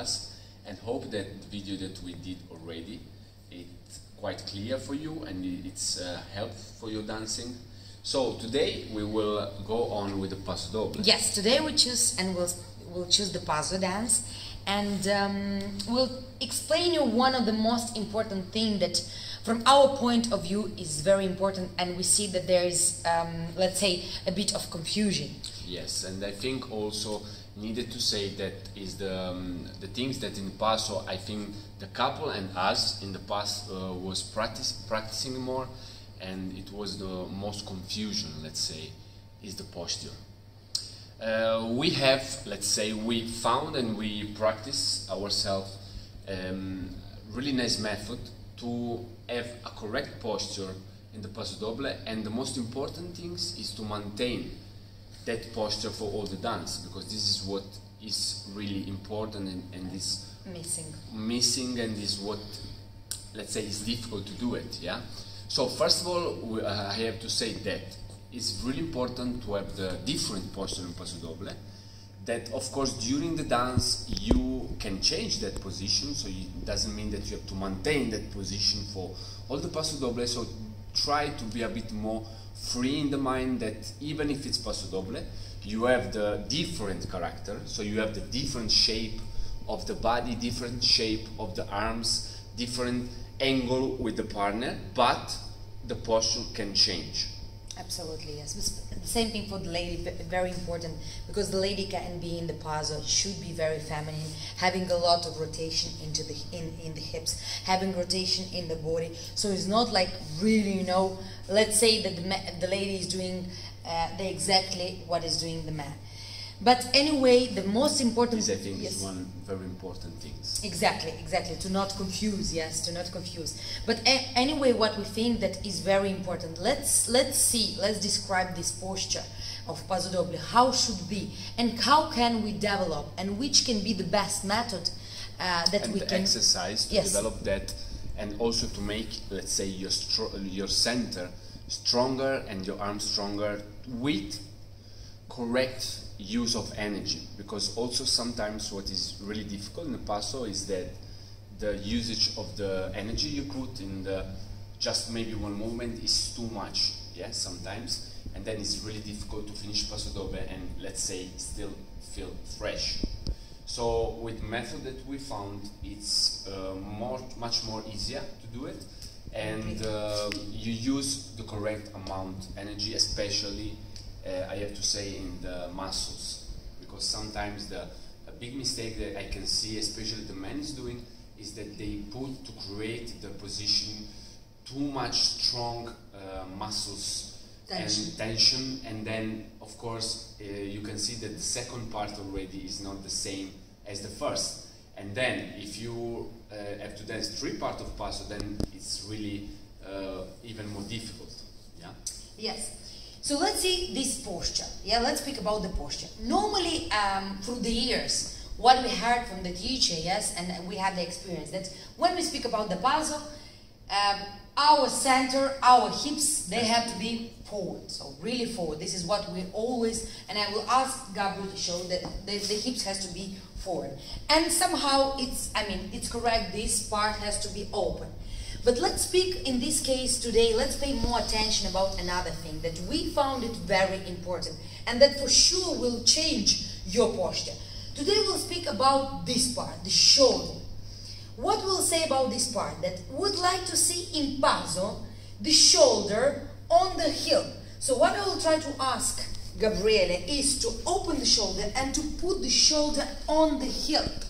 us, and hope that the video that we did already, it's quite clear for you and it's helpful for your dancing. So today we will go on with the Paso doble. Yes, today we choose and we'll choose the Paso dance, and we'll explain you one of the most important thing that from our point of view is very important, and we see that there is let's say a bit of confusion. Yes, and I think also needed to say that is the things that in Paso, I think the couple and us in the past was practicing more, and it was the most confusion, let's say, is the posture. We have, let's say, we found and we practice ourselves really nice method to have a correct posture in the Paso doble, and the most important things is to maintain that posture for all the dance, because this is what is really important and is missing and is what, let's say, is difficult to do it. Yeah. So first of all, I have to say that it's really important to have the different posture in Paso doble. That of course during the dance you can change that position, so it doesn't mean that you have to maintain that position for all the Paso doble. So try to be a bit more free in the mind that even if it's Paso doble, you have the different character, so you have the different shape of the body, different shape of the arms, different angle with the partner, but the posture can change. Absolutely, yes. The same thing for the lady, very important, because the lady can be in the Paso, should be very feminine, having a lot of rotation into the in the hips, having rotation in the body. So it's not like really, you know, let's say that the lady is doing exactly what is doing the man. But anyway, the most important... This, I think, is one very important thing. Exactly, exactly. To not confuse, yes, to not confuse. But anyway, what we think that is very important, let's describe this posture of Paso doble, how should be, and how can we develop, and which can be the best method that we can... exercise to develop that, and also to make, let's say, your center stronger and your arms stronger with correct use of energy, because also sometimes what is really difficult in the Paso is that the usage of the energy you put in the just maybe one movement is too much, yes, sometimes, and then it's really difficult to finish Paso doble and, let's say, still feel fresh. So with method that we found, it's much more easier to do it, and you use the correct amount energy, especially I have to say in the muscles, because sometimes a big mistake that I can see, especially the men is doing, is that they put to create the position too much strong muscles and tension, and then of course you can see that the second part already is not the same as the first, and then if you have to dance 3 parts of Paso, then it's really even more difficult. Yeah. Yes. So let's see this posture. Yeah, let's speak about the posture. Normally, through the years, what we heard from the teacher, yes, and we had the experience that when we speak about the Paso, our center, our hips, they have to be forward. So really forward. This is what we always, and I will ask Gabriele to show that the hips has to be forward. And somehow it's correct. This part has to be open. But let's speak in this case today, let's pay more attention about another thing that we found it very important, and that for sure will change your posture. Today we'll speak about this part, the shoulder. What we'll say about this part? That would like to see in Paso the shoulder on the hip. So what I will try to ask Gabriele is to open the shoulder and to put the shoulder on the hip.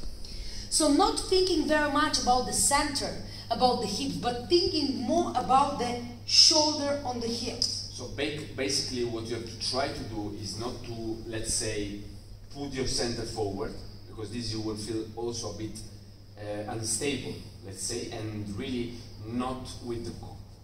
So not thinking very much about the center, about the hips, but thinking more about the shoulder on the hips. So basically what you have to try to do is not to, let's say, put your center forward, because this you will feel also a bit unstable, let's say, and really not with the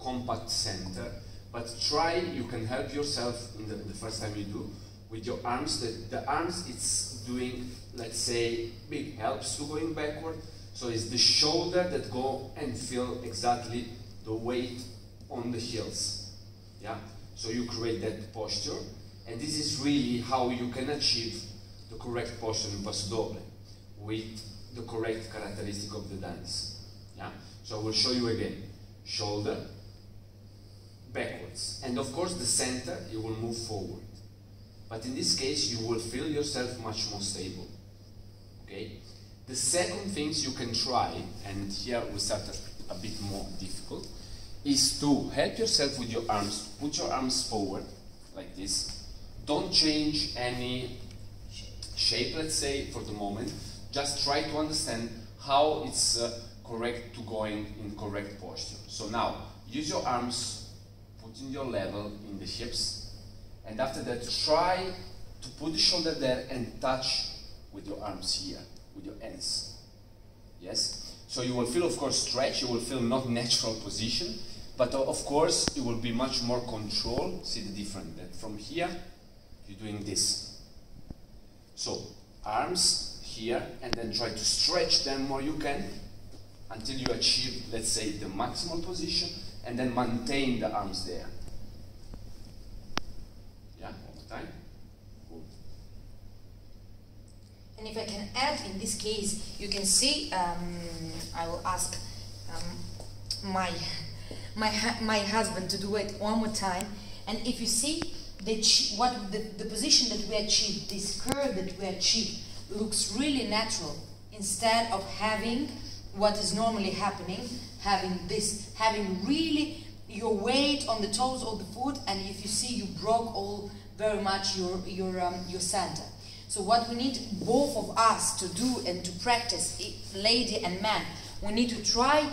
compact center, but try, you can help yourself in the first time you do, with your arms, the arms it's doing, let's say, big helps to going backward. So it's the shoulder that go and feel exactly the weight on the heels. Yeah. So you create that posture, and this is really how you can achieve the correct posture in Paso doble, with the correct characteristic of the dance. Yeah? So I will show you again. Shoulder, backwards. And of course the center, you will move forward. But in this case, you will feel yourself much more stable. Okay? The second things you can try, and here we start a bit more difficult, is to help yourself with your arms. Put your arms forward, like this. Don't change any shape, let's say, for the moment. Just try to understand how it's correct to going in correct posture. So now, use your arms, put in your level in the hips, and after that, try to put the shoulder there and touch with your arms here, with your hands. Yes? So you will feel, of course, stretch, you will feel not natural position, but of course, you will be much more control. See the difference, that from here, you're doing this. So, arms here, and then try to stretch them more you can, until you achieve, let's say, the maximal position, and then maintain the arms there. Yeah, all the time. Good. And if I can add, in this case, you can see, I will ask my husband to do it one more time, and if you see the position that we achieved, this curve that we achieved, looks really natural, instead of having what is normally happening, having really your weight on the toes of the foot, and if you see, you broke all very much your center. So what we need both of us to do and to practice, lady and man, we need to try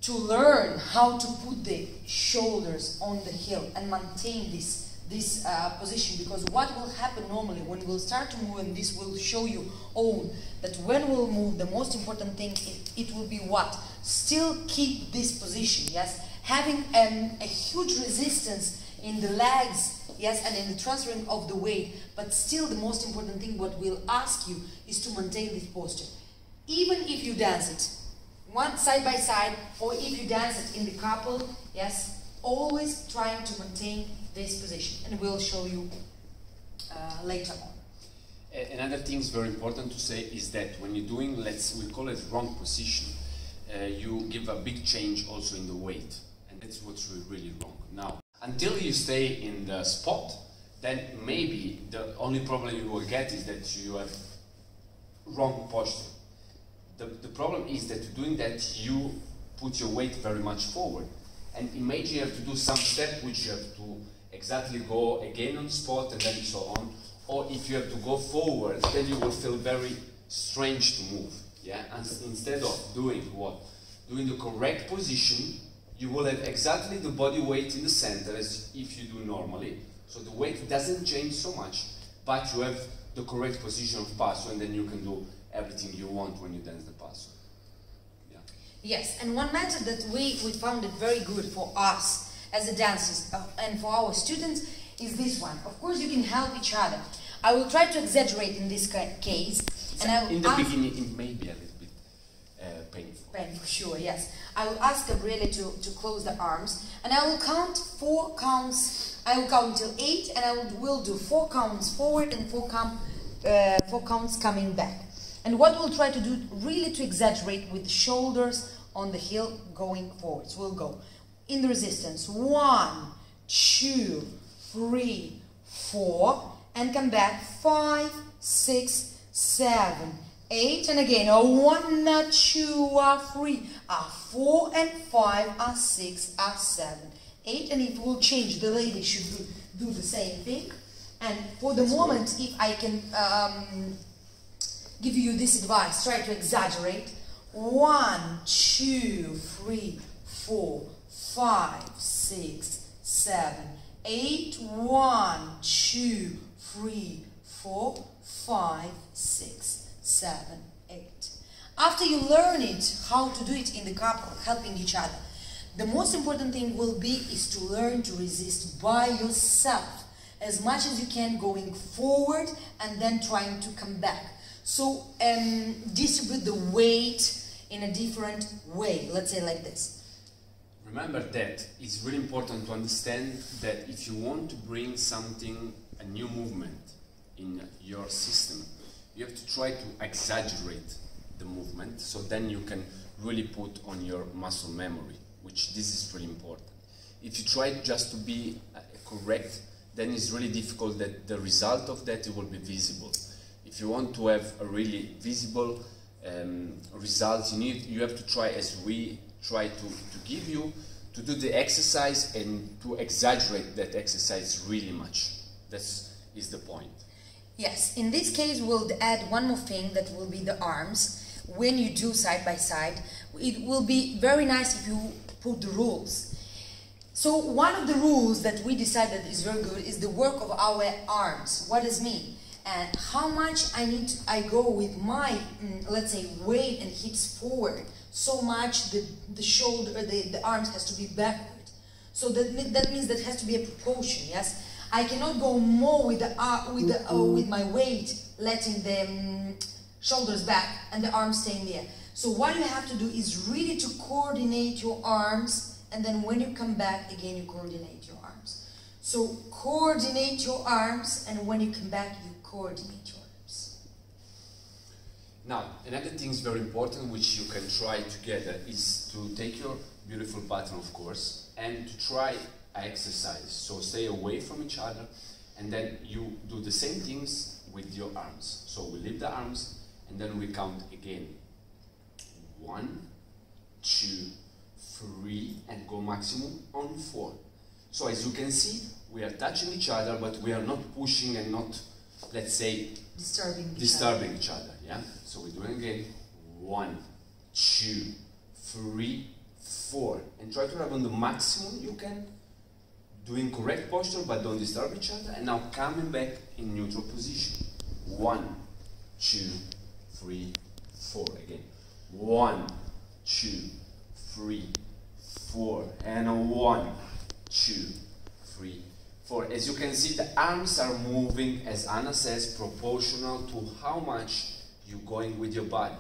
to learn how to put the shoulders on the heel and maintain this position, because what will happen normally when we'll start to move, and this will show you all, that when we'll move, the most important thing, it will be what? Still keep this position, yes? Having a huge resistance in the legs, yes, and in the transferring of the weight, but still the most important thing what we'll ask you is to maintain this posture. Even if you dance it, one side by side, or if you dance it in the couple, yes, always trying to maintain this position, and we'll show you later on. Another thing is very important to say is that when you're doing, we call it wrong position, you give a big change also in the weight, and that's what's really wrong. Now, until you stay in the spot, then maybe the only problem you will get is that you have wrong posture. The problem is that doing that, you put your weight very much forward, and imagine you have to do some step which you have to exactly go again on spot and then so on, or if you have to go forward, then you will feel very strange to move. Yeah, and instead of doing what? Doing the correct position, you will have exactly the body weight in the center as if you do normally. So the weight doesn't change so much, but you have the correct position of paso, and then you can do everything you want when you dance the paso. Yeah. Yes, and one method that we found it very good for us as a dancers and for our students is this one. Of course, you can help each other. I will try to exaggerate in this case, and I will in the beginning it may be a little bit painful. Painful, sure, yes. I will ask Gabriele to close the arms, and I will count 4 counts. I will count till 8, and I will do 4 counts forward and 4 counts coming back. And what we'll try to do, really to exaggerate with the shoulders on the heel going forward. So we'll go in the resistance, 1, 2, 3, 4, and come back, 5, 6, 7, 8, and again, 1, 2, 3, 4, and 5, 6, 7, 8, and it will change. The lady should do the same thing. And for the moment, if I can give you this advice, try to exaggerate. 1, 2, 3, 4, 5, 6, 7, 8, 1, 2, 3, 4, 5, 6, 7, 8. After you learn it, how to do it in the couple, helping each other, the most important thing will be is to learn to resist by yourself as much as you can, going forward and then trying to come back. So distribute the weight in a different way, let's say like this. Remember that it's really important to understand that if you want to bring something, a new movement in your system, you have to try to exaggerate the movement, so then you can really put on your muscle memory, which this is really important. If you try just to be correct, then it's really difficult that the result of that will be visible. If you want to have a really visible result, you have to try, as we try to give you, to do the exercise and to exaggerate that exercise really much. That is the point. Yes, in this case we'll add one more thing, that will be the arms. When you do side by side, it will be very nice if you put the rules. So one of the rules that we decided is very good is the work of our arms. What does it mean? And how much I go with my, let's say, weight and hips forward. So much the shoulder, the arms has to be backward. So that means that has to be a proportion. Yes, I cannot go more with with my weight, letting the shoulders back and the arms staying there. So what you have to do is really to coordinate your arms, and then when you come back again, you coordinate your arms. So coordinate your arms, and when you come back, you coordinate your arms. Now, another thing is very important, which you can try together, is to take your beautiful pattern, of course, and to try an exercise. So stay away from each other, and then you do the same things with your arms. So we lift the arms, and then we count again. 1, 2, 3, and go maximum on 4. So as you can see, we are touching each other, but we are not pushing and not, let's say, disturbing each other. Yeah. So we're doing again. 1, 2, 3, 4, and try to have on the maximum you can, doing correct posture, but don't disturb each other. And now coming back in neutral position. 1, 2, 3, 4 again. 1, 2, 3, 4, and 1, 2, 3, 4. As you can see, the arms are moving, as Anna says, proportional to how much you're going with your body.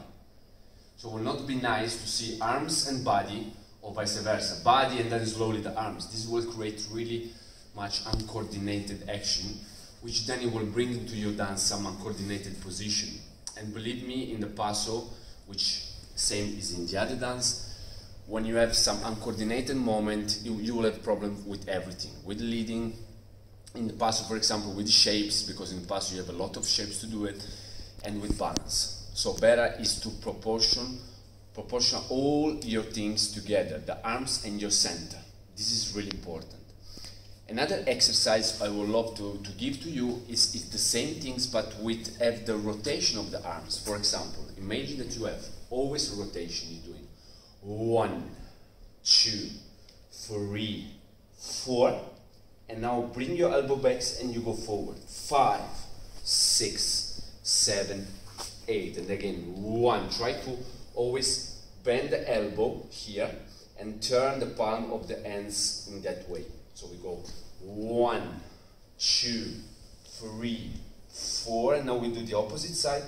So it will not be nice to see arms and body, or vice versa, body and then slowly the arms. This will create really much uncoordinated action, which then it will bring into your dance some uncoordinated position. And believe me, in the Paso, which same is in the other dance, when you have some uncoordinated moment, you will have problem with everything, with leading. In the Paso, for example, with shapes, because in the Paso you have a lot of shapes to do it, and with balance. So better is to proportion all your things together, the arms and your center. This is really important. Another exercise I would love to give to you is the same things, but have the rotation of the arms. For example, imagine that you have always a rotation. You're doing 1, 2, 3, 4, and now bring your elbow back and you go forward. 5, 6, 7, 8, and again 1. Try to always bend the elbow here and turn the palm of the hands in that way. So we go 1, 2, 3, 4, and now we do the opposite side.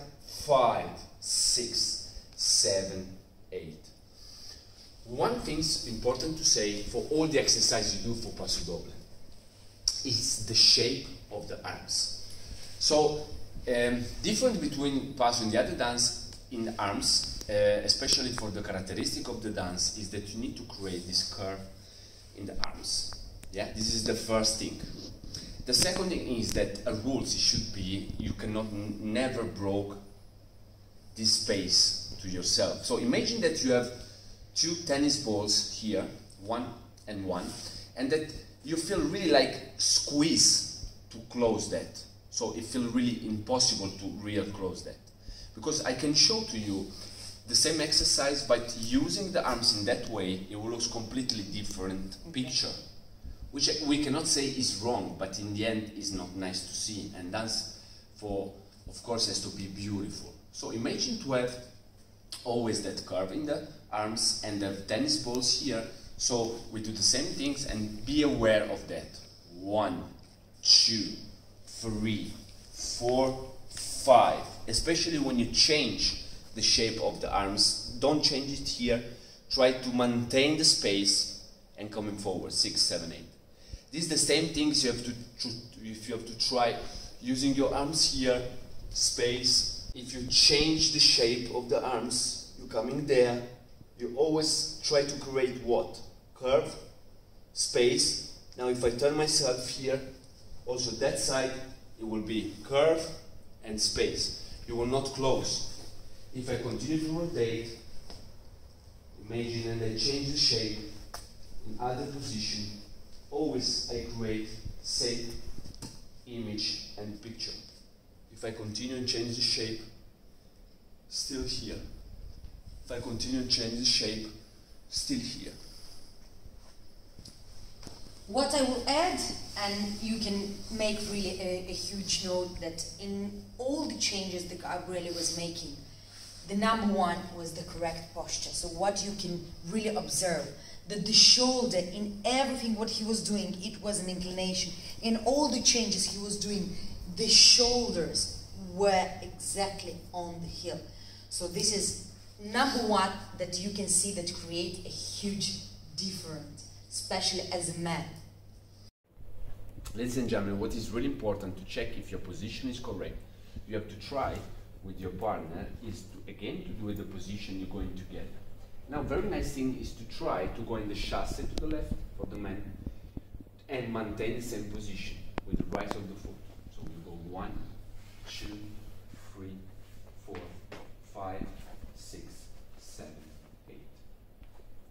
5, 6, 7, 8. One thing's important to say for all the exercises you do for Paso doble is the shape of the arms. So different between Paso and the other dance in the arms, especially for the characteristic of the dance, is that you need to create this curve in the arms. Yeah, this is the first thing. The second thing is that a rules should be you cannot never broke this space to yourself. So imagine that you have 2 tennis balls here, 1 and 1, and that you feel really like squeeze to close that. So it feels really impossible to really close that. Because I can show to you the same exercise, but using the arms in that way, it will look completely different picture. Which we cannot say is wrong, but in the end is not nice to see. And dance, of course, has to be beautiful. So imagine to have always that curve in the arms and the tennis balls here. So we do the same things and be aware of that. 1, 2, 3, 4, 5. Especially when you change the shape of the arms, don't change it here. Try to maintain the space and coming forward. 6, 7, 8. These are the same things you have to try using your arms here, space, If you change the shape of the arms, you're coming there, you always try to create what? Curve, space. Now if I turn myself here, also that side, it will be curve and space. You will not close. If I continue to rotate, imagine and I change the shape in other position, always I create same image and picture. If I continue and change the shape, still here. If I continue and change the shape, still here. What I will add, and you can make really a huge note, that in all the changes that Gabriele was making, the number one was the correct posture. So what you can really observe, that the shoulder in everything what he was doing, it was an inclination. In all the changes he was doing, the shoulders were exactly on the heel. So this is number one that you can see that create a huge difference, especially as a man. Ladies and gentlemen, what is really important to check if your position is correct, you have to try with your partner is to, again, to do with the position you're going together. Now, very nice thing is to try to go in the chasse to the left for the man and maintain the same position with the rise of the foot. So we go 1, 2, 3, 4, 5, 6, 7, 8.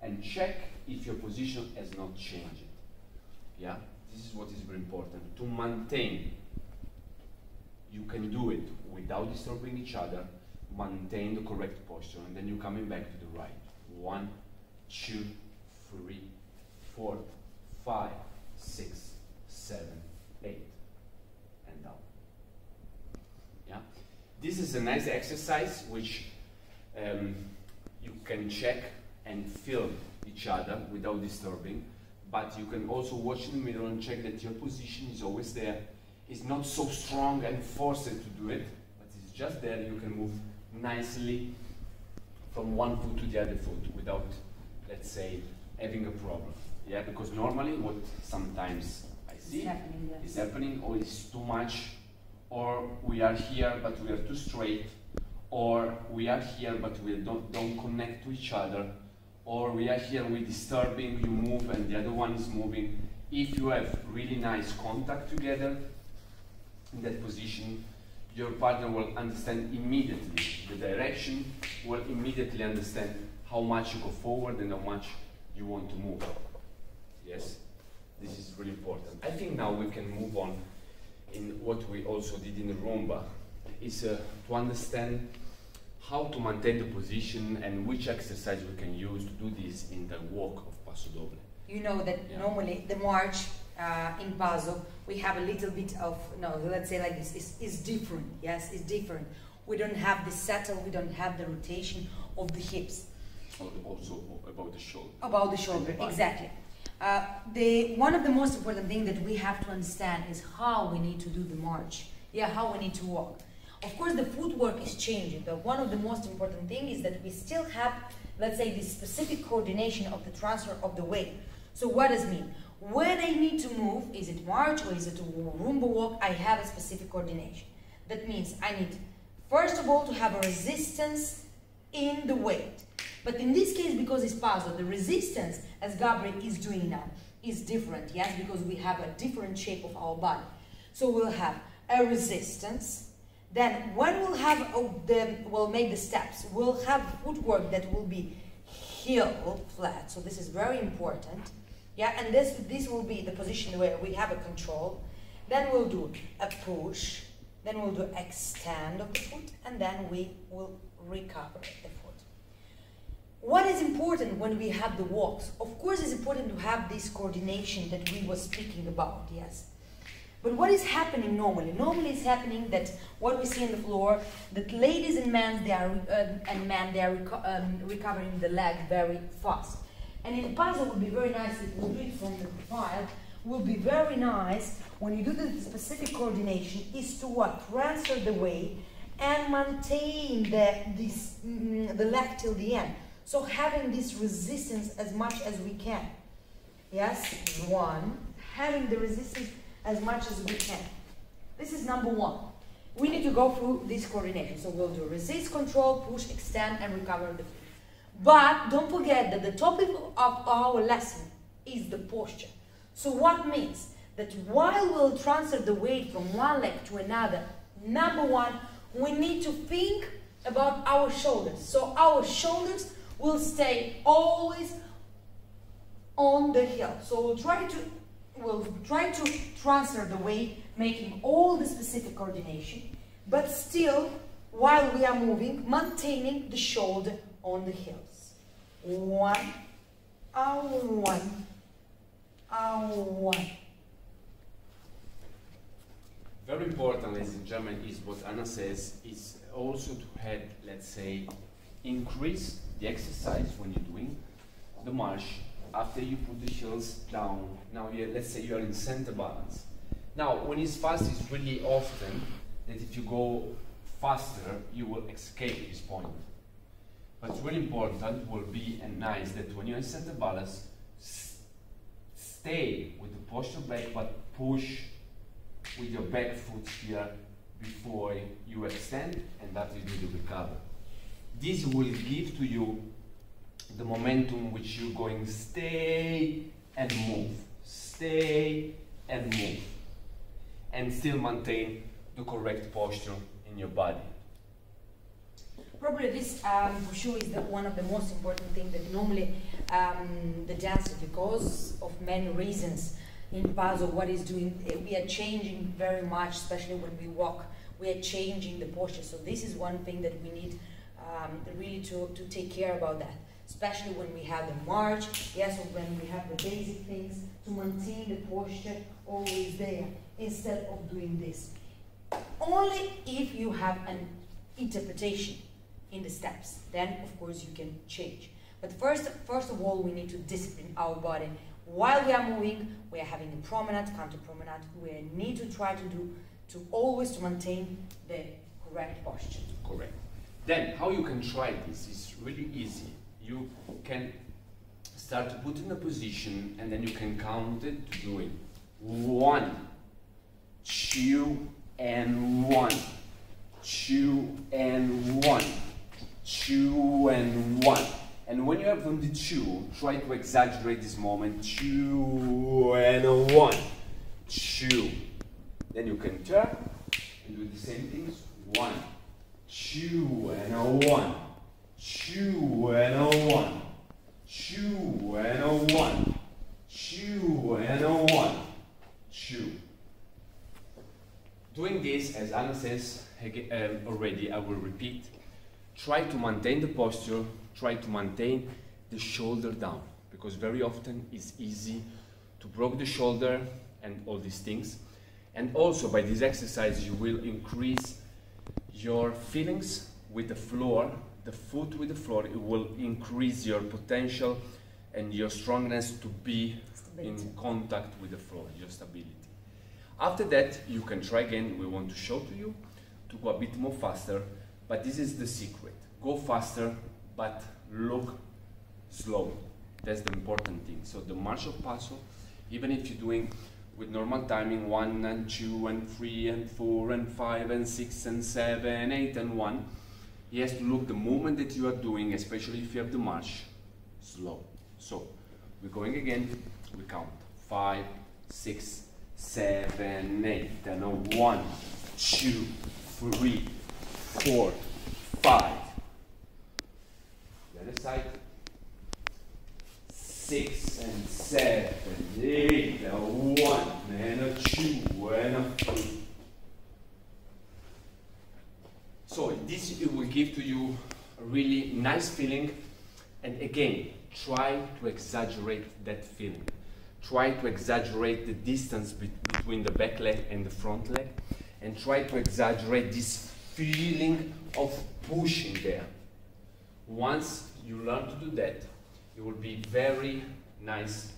And check if your position has not changed. Yeah? This is what is very important. To maintain, you can do it without disturbing each other, maintain the correct posture, and then you're coming back to the right. 1, 2, 3, 4, 5, 6, 7, 8, and down. Yeah? This is a nice exercise which you can check and feel each other without disturbing, but you can also watch in the mirror and check that your position is always there. It's not so strong and forced to do it, but it's just there. You can move nicely from one foot to the other foot without, let's say, having a problem. Yeah, because normally what sometimes I see is happening, or it's too much, or we are here but we are too straight, or we are here but we don't connect to each other, or we are here, we're disturbing, you move and the other one is moving. If you have really nice contact together in that position, your partner will understand immediately the direction, will immediately understand how much you go forward and how much you want to move. Yes? This is really important. I think now we can move on in what we also did in the Rumba, is to understand how to maintain the position and which exercise we can use to do this in the walk of Paso doble. You know that normally the march in Paso, we have a little bit of, no, let's say like this, is different, yes, it's different. We don't have the settle, we don't have the rotation of the hips. Also about the shoulder. About the shoulder, exactly. One of the most important things that we have to understand is how we need to do the march, how we need to walk. Of course, the footwork is changing, but one of the most important things is that we still have, let's say, this specific coordination of the transfer of the weight. So what does it mean? When I need to move, is it march or is it a Rumba walk, I have a specific coordination. That means I need, first of all, to have a resistance in the weight. But in this case, because it's Paso, the resistance, as Gabriele is doing now, is different, yes, because we have a different shape of our body. So we'll have a resistance. Then when we'll make the steps, we'll have footwork that will be heel flat. So this is very important. Yeah, and this will be the position where we have a control. Then we'll do a push. Then we'll do extend of the foot, and then we will recover the foot. What is important when we have the walks? Of course, it's important to have this coordination that we were speaking about, yes. But what is happening normally? Normally it's happening that what we see on the floor, that ladies and men, they are recovering the leg very fast. And in Paso, it would be very nice if we do it from the profile. Will be very nice when you do the specific coordination is to what? Transfer the weight and maintain the leg till the end. So having this resistance as much as we can. Yes, one, having the resistance as much as we can. This is number one. we need to go through this coordination. So we'll do resist, control, push, extend, and recover the feet. But don't forget that the topic of our lesson is the posture. So what means that while we'll transfer the weight from one leg to another, number one, we need to think about our shoulders. So our shoulders will stay always on the heel. So we'll try to transfer the weight, making all the specific coordination, but still, while we are moving, maintaining the shoulder on the heels. One, one, one. Very important, ladies and gentlemen, is what Anna says, is also to have, let's say, increase the exercise when you're doing the march after you put the heels down. Now, let's say you are in center balance. Now, when it's fast, it's really often that if you go faster, you will escape this point. But it's really important, will be and nice that when you're in center balance, stay with the posture back, but push with your back foot here before you extend, and that is really recover. This will give to you the momentum which you're going stay and move, stay and move, and still maintain the correct posture in your body. Probably this for sure is one of the most important things that normally the dancer, because of many reasons in Paso, what is doing, we are changing very much, especially when we walk, we are changing the posture. So this is one thing that we need really to take care about that, especially when we have the march, yes, or when we have the basic things, to maintain the posture always there, instead of doing this. Only if you have an interpretation in the steps, then of course you can change. But first of all, we need to discipline our body. While we are moving, we are having a promenade, counter promenade, we need to try to always maintain the correct posture. Correct. Then, how you can try this is really easy. You can start to put in a position, and then you can count it to doing 1, 2, and 1, 2, and 1, 2, and 1. And when you have on the 2, try to exaggerate this moment. 2 and 1, 2. Then you can turn and do the same things. 1, 2 and a 1, 2 and a 1, 2 and a 1, 2 and a 1, 2. Doing this, as Anna says already, I will repeat. Try to maintain the posture. Try to maintain the shoulder down, because very often it's easy to break the shoulder and all these things. And also by this exercise you will increase your feelings with the floor, the foot with the floor. It will increase your potential and your strongness to be in contact with the floor, your stability. After that you can try again. We want to show to you to go a bit more faster, but this is the secret. Go faster, but look slow. That's the important thing. So the march of Paso, even if you're doing with normal timing 1 and 2 and 3 and 4 and 5 and 6 and 7, 8 and 1, you have to look the movement that you are doing, especially if you have the march, slow. So we're going again. We count 5, 6, 7, 8, and a 1, 2, 3, 4, 5. The other side. 6 and 7, 8, a 1 and a 2 and a 3. So this it will give to you a really nice feeling, and again try to exaggerate that feeling. Try to exaggerate the distance between the back leg and the front leg, and try to exaggerate this feeling of pushing there. Once you learn to do that, it will be very nice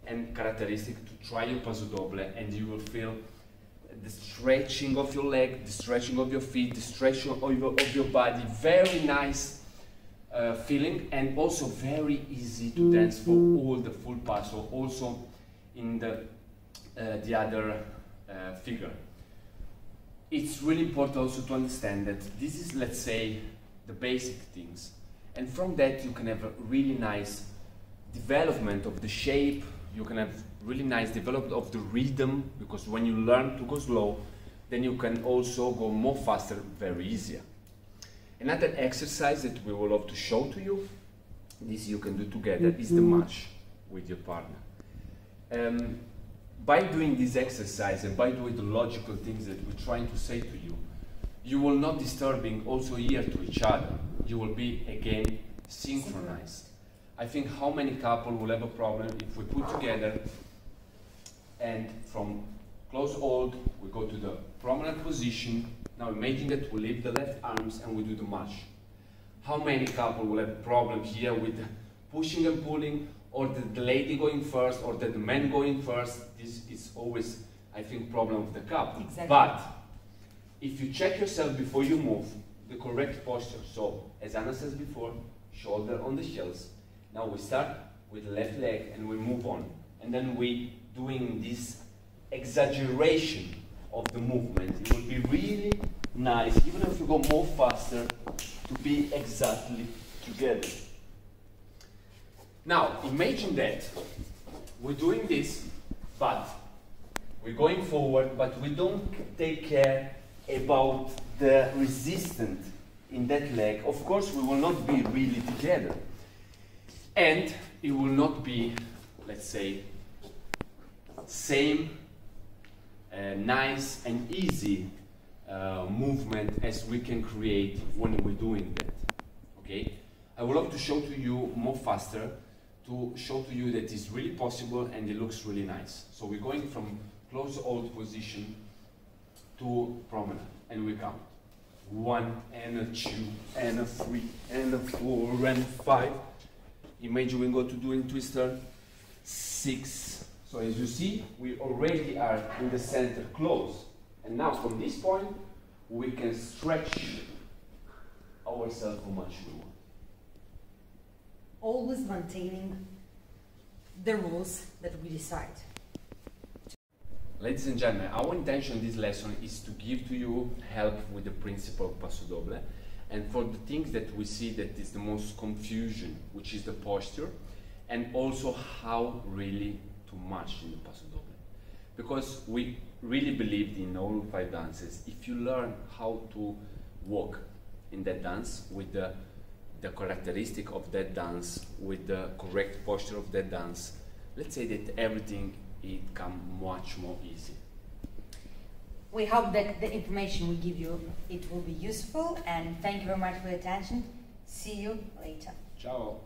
and characteristic to try your Paso doble, and you will feel the stretching of your leg, the stretching of your feet, the stretching of your body. Very nice feeling, and also very easy to dance for all the full Paso, also in the other figure. it's really important also to understand that this is, let's say, the basic things. And from that you can have a really nice development of the shape, you can have really nice development of the rhythm, because when you learn to go slow, then you can also go more faster, very easier. Another exercise that we will love to show to you, this you can do together, is the march with your partner. By doing this exercise and by doing the logical things that we're trying to say to you, you will not disturbing also ear to each other. You will be again synchronized. I think how many couple will have a problem if we put together and from close hold we go to the prominent position. Now imagine that we lift the left arms and we do the march. How many couple will have a problem here with pushing and pulling, or the lady going first, or the man going first? This is always, I think, problem of the couple. Exactly. But if you check yourself before you move, the correct posture. So, as Anna says before, shoulder on the heels. Now we start with the left leg and we move on. And then we doing this exaggeration of the movement. It will be really nice, even if you go more faster, to be exactly together. Now, imagine that we're doing this, but we're going forward, but we don't take care about the resistance in that leg. Of course, we will not be really together. And it will not be, let's say, same nice and easy movement as we can create when we're doing that. Okay? I would love to show to you more faster, to show to you that it's really possible and it looks really nice. So we're going from close hold position to promenade, and we count 1 and a 2 and a 3 and a 4 and 5. Imagine we go to doing twister 6. So as you see, we already are in the center close. And now from this point, we can stretch ourselves how much we want. Always maintaining the rules that we decide. Ladies and gentlemen, our intention in this lesson is to give to you help with the principle of Paso doble, and for the things that we see that is the most confusion, which is the posture, and also how really to march in the Paso doble. Because we really believed in all 5 dances, if you learn how to walk in that dance with the characteristic of that dance, with the correct posture of that dance, let's say that everything it come much more easy. We hope that the information we give you, it will be useful, and thank you very much for your attention. See you later. Ciao.